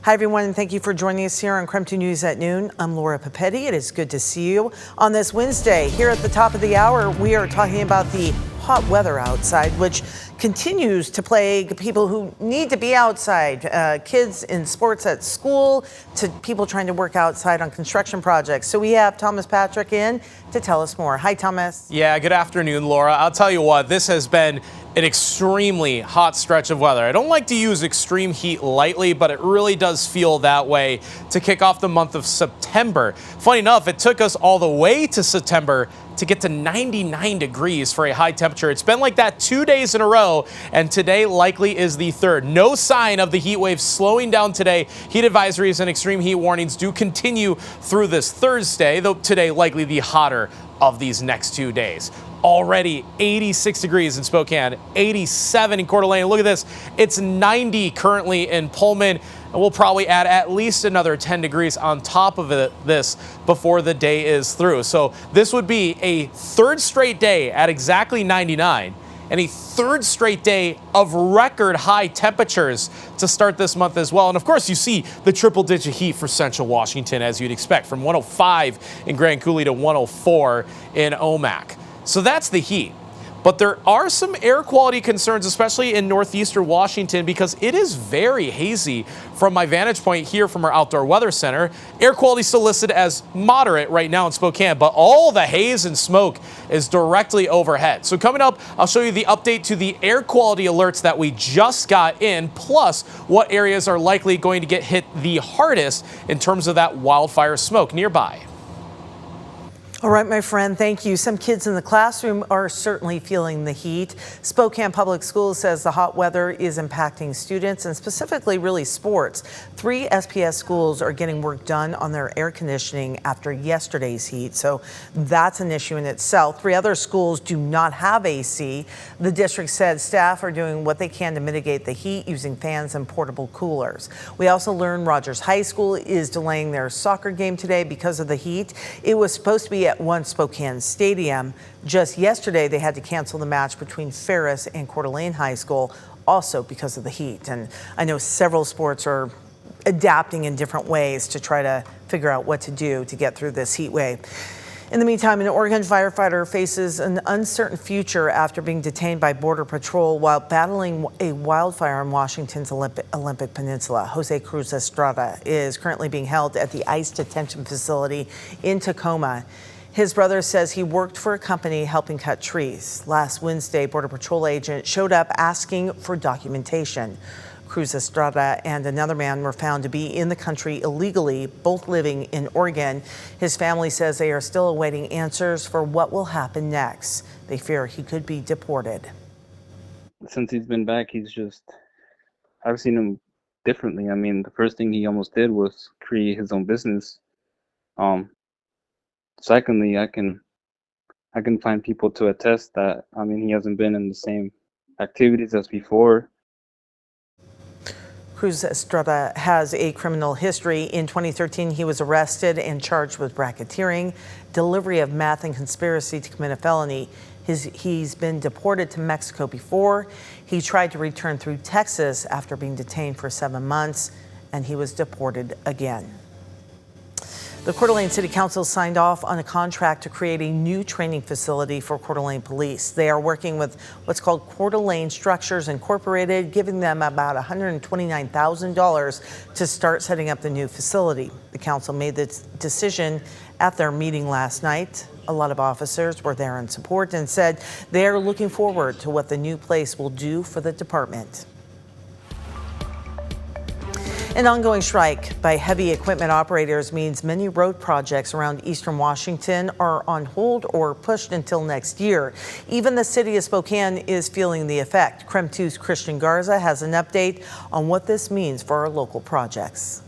Hi, everyone, and thank you for joining us here on KREM 2 News at noon. I'm Laura Papetti. It is good to see you on this Wednesday. Here at the top of the hour, we are talking about the hot weather outside, which continues to plague people who need to be outside, kids in sports at school, to people trying to work outside on construction projects. So we have Thomas Patrick in to tell us more. Hi, Thomas. Yeah, good afternoon, Laura. I'll tell you what, this has been an extremely hot stretch of weather. I don't like to use extreme heat lightly, but it really does feel that way to kick off the month of September. Funny enough, it took us all the way to September to get to 99 degrees for a high temperature. It's been like that 2 days in a row, and today likely is the third. No sign of the heat wave slowing down today. Heat advisories and extreme heat warnings do continue through this Thursday, though today likely the hotter of these next 2 days. Already 86 degrees in Spokane, 87 in Coeur d'Alene. Look at this. It's 90 currently in Pullman. And we'll probably add at least another 10 degrees on top of this before the day is through. So this would be a third straight day at exactly 99 and a third straight day of record high temperatures to start this month as well. And of course, you see the triple digit heat for central Washington, as you'd expect, from 105 in Grand Coulee to 104 in Omak. So that's the heat. But there are some air quality concerns, especially in northeastern Washington, because it is very hazy from my vantage point here from our outdoor weather center. Air quality still listed as moderate right now in Spokane, but all the haze and smoke is directly overhead. So coming up, I'll show you the update to the air quality alerts that we just got in, plus what areas are likely going to get hit the hardest in terms of that wildfire smoke nearby. All right, my friend, thank you. Some kids in the classroom are certainly feeling the heat. Spokane Public Schools says the hot weather is impacting students and specifically really sports. 3 SPS schools are getting work done on their air conditioning after yesterday's heat, so that's an issue in itself. 3 other schools do not have AC. The district said staff are doing what they can to mitigate the heat using fans and portable coolers. We also learned Rogers High School is delaying their soccer game today because of the heat. It was supposed to be at One Spokane Stadium. Just yesterday, they had to cancel the match between Ferris and Coeur d'Alene High School, also because of the heat. And I know several sports are adapting in different ways to try to figure out what to do to get through this heat wave. In the meantime, an Oregon firefighter faces an uncertain future after being detained by Border Patrol while battling a wildfire in Washington's Olympic Peninsula. Jose Cruz Estrada is currently being held at the ICE detention facility in Tacoma. His brother says he worked for a company helping cut trees. Last Wednesday, Border Patrol agent showed up asking for documentation. Cruz Estrada and another man were found to be in the country illegally, both living in Oregon. His family says they are still awaiting answers for what will happen next. They fear he could be deported. Since he's been back, I've seen him differently. I mean, the first thing he almost did was create his own business. Secondly, I can find people to attest that, I mean, he hasn't been in the same activities as before. Cruz Estrada has a criminal history. In 2013, he was arrested and charged with racketeering, delivery of meth, and conspiracy to commit a felony. He's been deported to Mexico before. He tried to return through Texas after being detained for 7 months, and he was deported again. The Coeur d'Alene City Council signed off on a contract to create a new training facility for Coeur d'Alene Police. They are working with what's called Coeur d'Alene Structures Incorporated, giving them about $129,000 to start setting up the new facility. The council made this decision at their meeting last night. A lot of officers were there in support and said they are looking forward to what the new place will do for the department. An ongoing strike by heavy equipment operators means many road projects around eastern Washington are on hold or pushed until next year. Even the city of Spokane is feeling the effect. KREM 2's Christian Garza has an update on what this means for our local projects.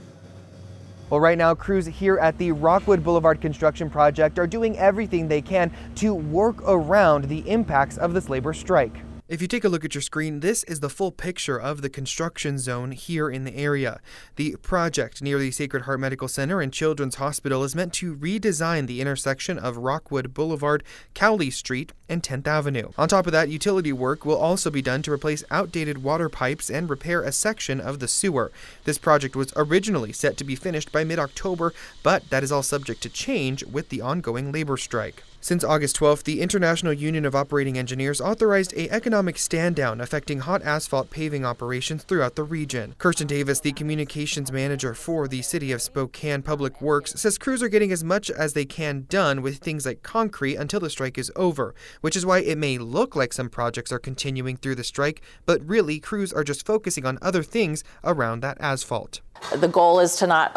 Well, right now, crews here at the Rockwood Boulevard construction project are doing everything they can to work around the impacts of this labor strike. If you take a look at your screen, this is the full picture of the construction zone here in the area. The project near the Sacred Heart Medical Center and Children's Hospital is meant to redesign the intersection of Rockwood Boulevard, Cowley Street, and 10th Avenue. On top of that, utility work will also be done to replace outdated water pipes and repair a section of the sewer. This project was originally set to be finished by mid-October, but that is all subject to change with the ongoing labor strike. Since August 12th, the International Union of Operating Engineers authorized an economic stand-down affecting hot asphalt paving operations throughout the region. Kirsten Davis, the communications manager for the City of Spokane Public Works, says crews are getting as much as they can done with things like concrete until the strike is over, which is why it may look like some projects are continuing through the strike, but really crews are just focusing on other things around that asphalt. The goal is to not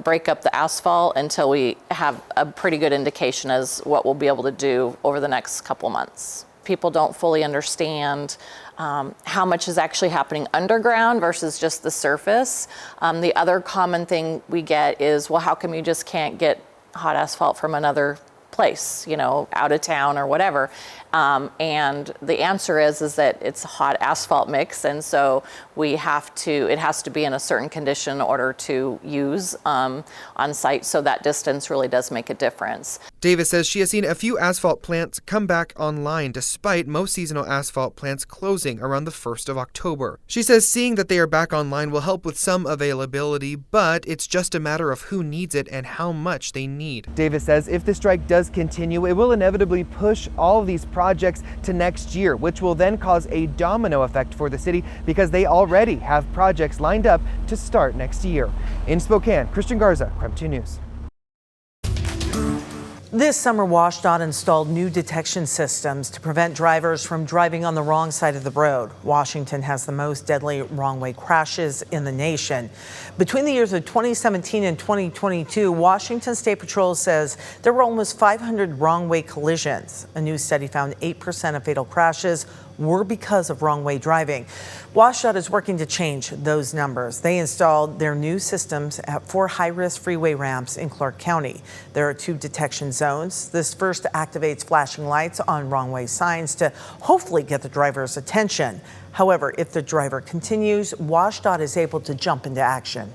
break up the asphalt until we have a pretty good indication as what we'll be able to do over the next couple months. People don't fully understand how much is actually happening underground versus just the surface. The other common thing we get is, well, how come you just can't get hot asphalt from another place, out of town or whatever? And the answer is that it's a hot asphalt mix, and so it has to be in a certain condition in order to use on site, so that distance really does make a difference. Davis says she has seen a few asphalt plants come back online despite most seasonal asphalt plants closing around the 1st of October. She says seeing that they are back online will help with some availability, but it's just a matter of who needs it and how much they need. Davis says if the strike does continue, it will inevitably push all of these projects to next year, which will then cause a domino effect for the city because they already have projects lined up to start next year. In Spokane, Christian Garza, KREM 2 News. This summer, WSDOT installed new detection systems to prevent drivers from driving on the wrong side of the road. Washington has the most deadly wrong-way crashes in the nation. Between the years of 2017 and 2022, Washington State Patrol says there were almost 500 wrong-way collisions. A new study found 8% of fatal crashes were because of wrong-way driving. WSDOT is working to change those numbers. They installed their new systems at 4 high-risk freeway ramps in Clark County. There are 2 detection zones. This first activates flashing lights on wrong-way signs to hopefully get the driver's attention. However, if the driver continues, WSDOT is able to jump into action.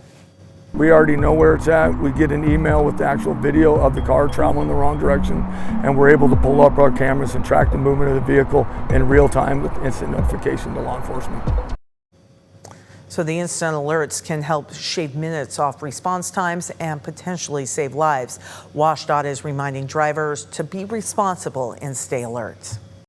We already know where it's at. We get an email with the actual video of the car traveling the wrong direction, and we're able to pull up our cameras and track the movement of the vehicle in real time with instant notification to law enforcement. So the instant alerts can help shave minutes off response times and potentially save lives. WSDOT is reminding drivers to be responsible and stay alert.